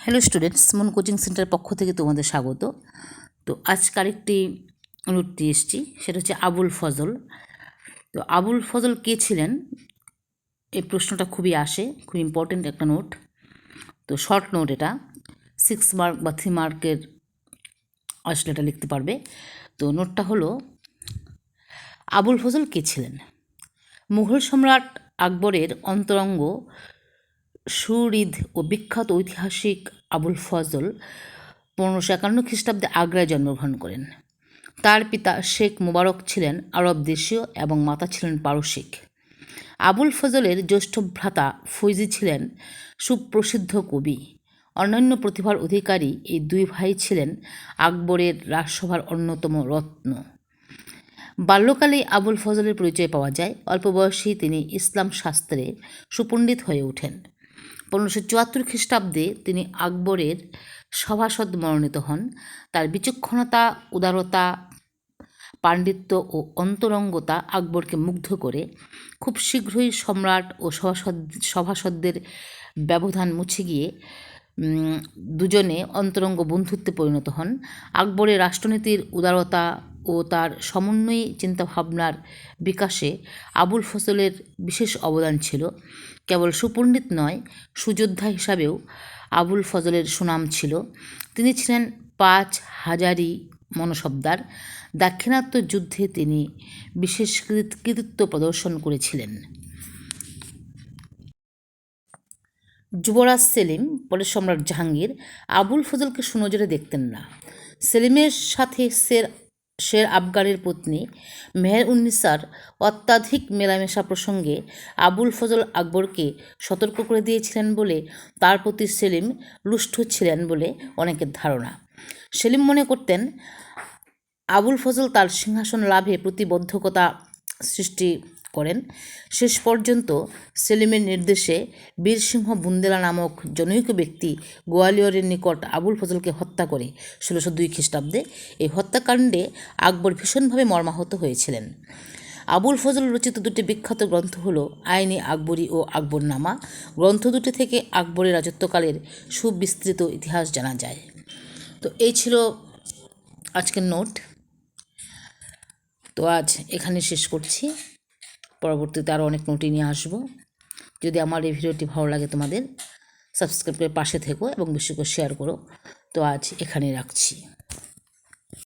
Hello students, মন coaching centre পক্ষ থেকে তোমাদের স্বাগত। তো আজকে আরেকটি নোটটি এসেছি, সেটা হচ্ছে আবুল ফজল। তো আবুল ফজল কে ছিলেন, এই প্রশ্নটা খুবই আসে, খুব ইম্পর্টেন্ট একটা নোট। তো শর্ট নোট, এটা 6 মার্ক বা 3 মার্কের আসলে এটা লিখতে পারবে। তো নোটটা হলো, আবুল ফজল কে ছিলেন? মুঘল সম্রাট আকবরের অন্তরঙ্গ সুহৃদ ও বিখ্যাত ঐতিহাসিক আবুল ফজল 1551 খ্রিস্টাব্দে আগ্রায় জন্মগ্রহণ করেন। তার পিতা শেখ মুবারক ছিলেন আরব দেশীয় এবং মাতা ছিলেন পারসিক। আবুল ফজলের জ্যেষ্ঠ ভ্রাতা ফৈজি ছিলেন সুপ্রসিদ্ধ কবি। অন্যান্য প্রতিভার অধিকারী এই দুই ভাই ছিলেন আকবরের রাজসভার অন্যতম রত্ন। বাল্যকালেই আবুল ফজলের পরিচয় পাওয়া যায়। অল্প বয়সেই তিনি ইসলাম শাস্ত্রে সুপণ্ডিত হয়ে ওঠেন। 1574 খ্রিস্টাব্দে তিনি আকবরের সভাসদ মনোনীত হন। তার বিচক্ষণতা, উদারতা, পাণ্ডিত্য ও অন্তরঙ্গতা আকবরকে মুগ্ধ করে। খুব শীঘ্রই সম্রাট ও সভাসদদের ব্যবধান মুছে গিয়ে দুজনে অন্তরঙ্গ বন্ধুত্বে পরিণত হন। আকবরের রাষ্ট্রনীতির উদারতা ও তার সমন্বয়ী চিন্তাভাবনার বিকাশে আবুল ফজলের বিশেষ অবদান ছিল। কেবল সুপণ্ডিত নয়, সুযোদ্ধা হিসাবেও আবুল ফজলের সুনাম ছিল। তিনি ছিলেন 5 হাজারি মনসবদার। দাক্ষিণাত্য যুদ্ধে তিনি বিশেষ কৃতিত্ব প্রদর্শন করেছিলেন। যুবরাজ সেলিম, পরে সম্রাট জাহাঙ্গীর, আবুল ফজলকে সুনজরে দেখতেন না। সেলিমের সাথে শের আফগানের পত্নী মেহের উন্নিসার অত্যাধিক মেলামেশা প্রসঙ্গে আবুল ফজল আকবরকে সতর্ক করে দিয়েছিলেন বলে তার প্রতি সেলিম রুষ্ট ছিলেন বলে অনেকের ধারণা। সেলিম মনে করতেন আবুল ফজল তার সিংহাসন লাভে প্রতিবদ্ধকতা সৃষ্টি করেন। শেষ পর্যন্ত সেলিমের নির্দেশে বীরসিংহ বুন্দেলা নামক জনৈক ব্যক্তি গোয়ালিয়রের নিকট আবুল ফজলকে হত্যা করে 1602 খ্রিস্টাব্দে। এই হত্যাকাণ্ডে আকবর ভীষণভাবে মর্মাহত হয়েছিলেন। আবুল ফজল রচিত দুটি বিখ্যাত গ্রন্থ হল আইনি আকবরী ও আকবরনামা। গ্রন্থ দুটি থেকে আকবরের রাজত্বকালের সুবিস্তৃত ইতিহাস জানা যায়। তো এই ছিল আজকের নোট। তো আজ এখানে শেষ করছি, পরবর্তীতে আরও অনেক নোটই নিয়ে আসবো। যদি আমার এই ভিডিওটি ভালো লাগে তোমাদের, সাবস্ক্রাইব করে পাশে থেকো এবং বেশি করে শেয়ার করো। তো আজ এখানেই রাখছি।